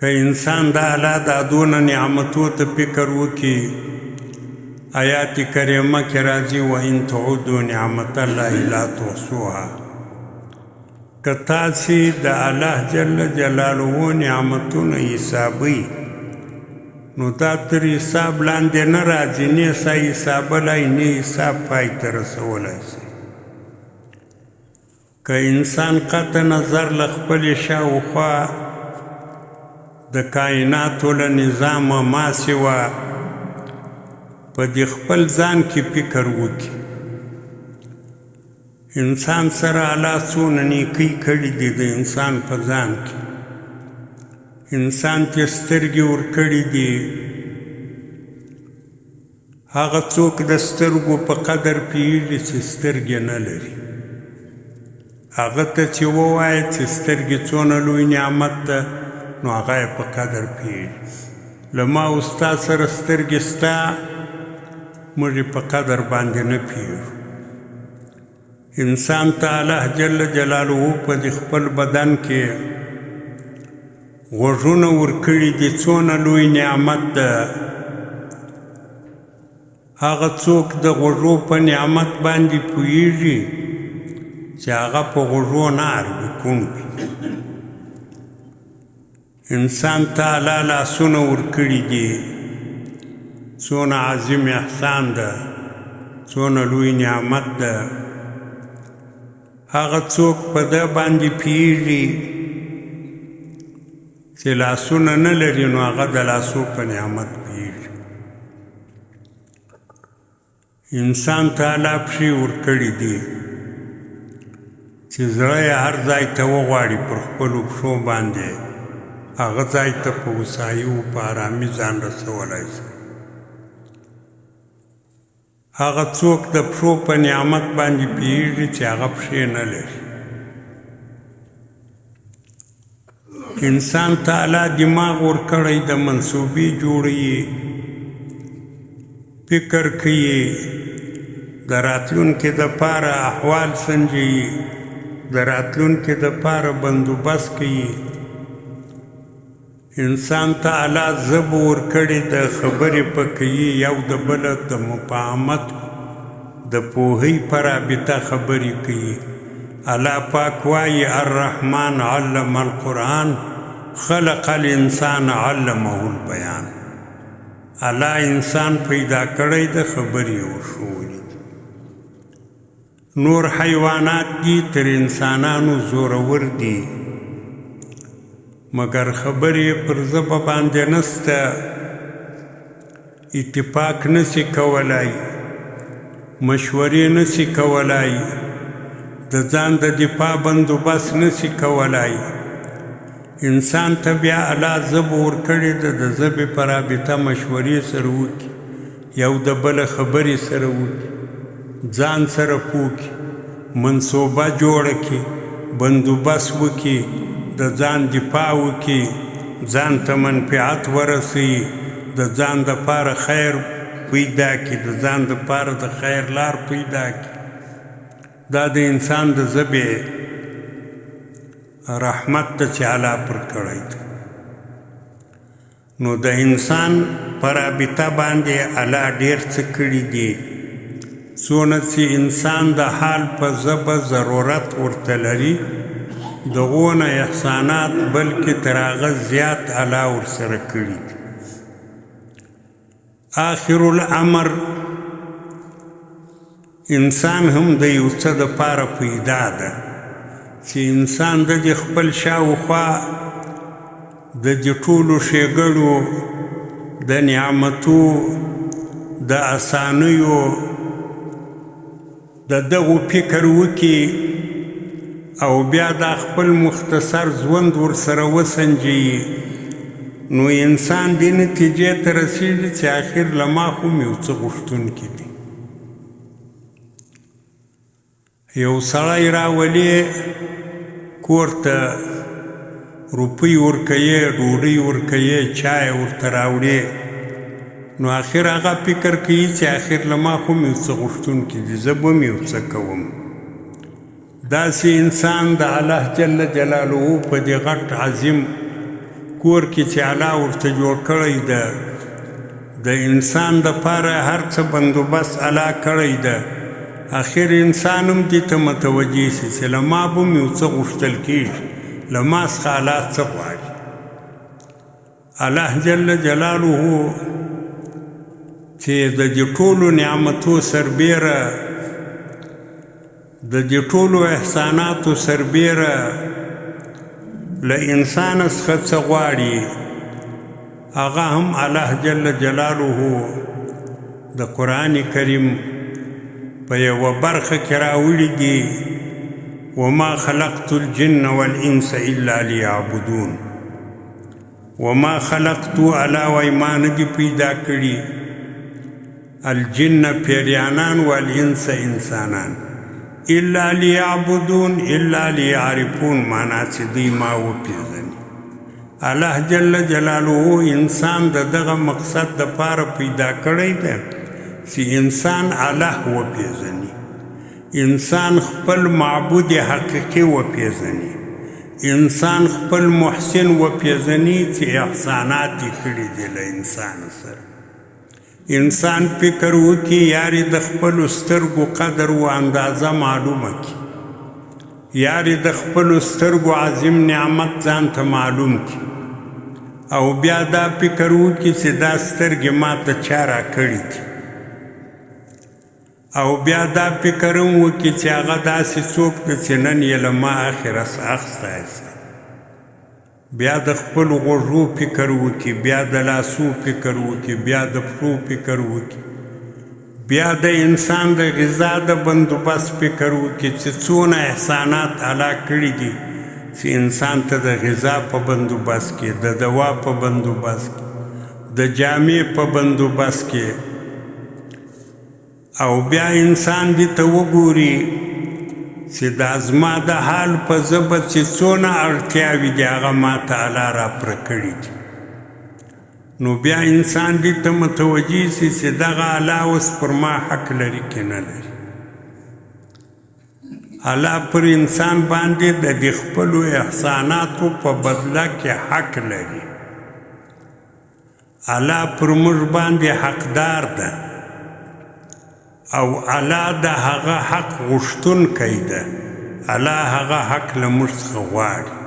که انسان د الله دا دونه نعمتو ته فکر وکړي آیات کریمه کې راځي وان تعودوا نعمت الله لا تحصوها که تاسې د الله جل جلاله نعمتونه حسابوي نو دا تر حساب لاندې نه راځي نه سا حسابلی نه حساب پای ته رسولی شي که انسان قطع نظر له خپلې شاوخوا د کائناتو له نظامه ما سوا په دې خپل ځان کې فکر وکړي انسان سره الله څونه نیکۍ کړي دي د انسان په ځان کې انسان ته سترګې ورکړي دي هغه څوک د سترګو په قدر پوهېږي چې سترګې نه لري هغه ته چې ووایه چې سترګې څونه لوی نعمت ده نو هغه یې په قدر پوهېږي له ما او ستا سره سترګې ستا موږ یې په قدر باندې نه پوهېږو انسان ته الله جل جلاله په دې خپل بدن کې غوږونه ورکړي دي څونه لوی نعمت ده هغه څوک د غوږو په نعمت باندې پوهېږي چې هغه په غوږو نه عربي کوم وي انسان ته الله لاسونه ورکړي دي څونه عظیم احسان ده څونه لوی نعمت ده هغه څوک په ده باندې پوهېږي چې لاسونه نه لري نو هغه د لاسو په نعمت پوهېږي انسان ته الله پښې ورکړي دي چې زړه یې هر ځای ته وغواړي پر خپلو پښو باندې هغه ځای ته په هوسایي او په ارامي ځان رسولی شي هغه څوک د پښو په نعمت باندې پوهېږي چې هغه پښې نه لري انسان ته الله دماغ ورکړی د منصوبې جوړوي فکر کوي د راتلونکي دپاره احوال سنجوي د راتلونکي دپاره بندوبست کوي انسان ته الله ژبه ورکړې د خبرې په کوي یو د بله د مفاهمت د پوهۍ په رابطه خبرې کوي الله پاک وایي الرحمن علم القرآن خلق الانسان علمه البیان الله انسان پیدا کړی د خبرې ورښولي نور حیوانات دي تر انسانانو زورور دي مگر خبرې پر ژبه باندې نسته اتفاق نسی کولای مشورې نسی کولای د ځان د دفاع بندوبست نسی کولای انسان ته بیا الله ژبه ورکړې ده د ژبې په رابطه مشورې سره وکړي یو د بله خبرې سره وکړي ځان سره پوه کړي منصوبه جوړه کړي بندوبست وکړي د ځان دفاع وکړي ځان ته منفعت ورسوي د ځان دپاره خیر پیدا کړي د ځان دپاره د خیر لار پیدا کړي دا د انسان د ژبې رحمت ته چې الله پر کړی دی نو د انسان په رابطه باندې الله ډېر څه کړي دي څونه چې انسان د حال په ژبه ضرورت ورته لري دغونه احسانات بلکې تر هغه زیات الله ورسره کړي دي آخر الامر انسان هم د یو څه دپاره پیدا ده چې انسان د خپل شاوخوا د ټولو ښېګړو د نعمتو د اسانیو د دغو فکر وکړي او بیا دا خپل مختصر ژوند ورسره وسنجي نو انسان دې نتیجې ته رسېږي چې آخر له ما خو مې یو څه غوښتونکي دي یو سړی راولي کور ته روپۍ ورکوي ډوډۍ ورکوي چای ورته راوړي نو آخر هغه فکر کوي چې آخر له ما خو مې یو څه غوښتونکي دي زه به مې یو څه کوم داسې انسان د الله جل جلاله په دې غټ عظیم کور کې چې الله ورته جوړ کړی ده د انسان دپاره هر څه بندوبست الله کړی ده آخر انسان هم دې ته متوجه شي چې له ما به مې یو څه غوښتل کېږي له ما څخه الله څه غواړي الله جل جلاله چې د دې ټولو نعمتو سربیره د دې ټولو احساناتو سربیره له انسان څخه څه غواړي هغه هم الله جل جلاله د قرآن کریم په یوه برخه کې راوړي دي وما خلقت الجن والانس الا لیعبدون وما خلقت الله وایي ما نه دي پیدا کړي الجن پیریانان والانس انسانان الا لیعبدون الا لیعرفون معنا چې دوی ما وپېژني الله جل جلاله انسان د دغه مقصد دپاره پیدا کړی دی چې انسان الله وپېژني انسان خپل معبود حقیقي وپېژني انسان خپل محسن وپېژني چې احسانات یې کړي دي له انسان سره انسان فکر وکړي یارې د خپلو سترګو قدر و اندازه معلومه کړي یارې د خپلو سترګو عظیم نعمت ځان ته معلوم کړي او بیا دا فکر وکړي چې دا سترګې ما ته چا راکړي دي او بیا دا فکر هم وکړي چې هغه داسې څوک ده چې نن یې له ما اخره اخیستی بیا د خپلو غوږو فکر وکړي بیا د لاسو فکر وکړي بیا د پښو فکر وکړي بیا د انسان د غذا د بندوبست فکر وکړي چې څونه احسانات الله کړي دي چې انسان ته د غذا په بندوبست کې د دوا په بندوبست کې د جامې په بندوبست کې او بیا انسان دې ته وګوري چې دا زما د حال په ژبه چې څونه اړتیاوې دي هغه ما ته الله راپوره کړي دي نو بیا انسان دې ته متوجه شي چې دغه الله اوس پر ما حق لري که نه لري الله پر انسان باندې د دې خپلو احساناتو په بدله کې حق لري الله پر موږ باندې حقدار ده او الله د هغه حق غوښتونکی ده الله هغه حق له موږ څخه غواړي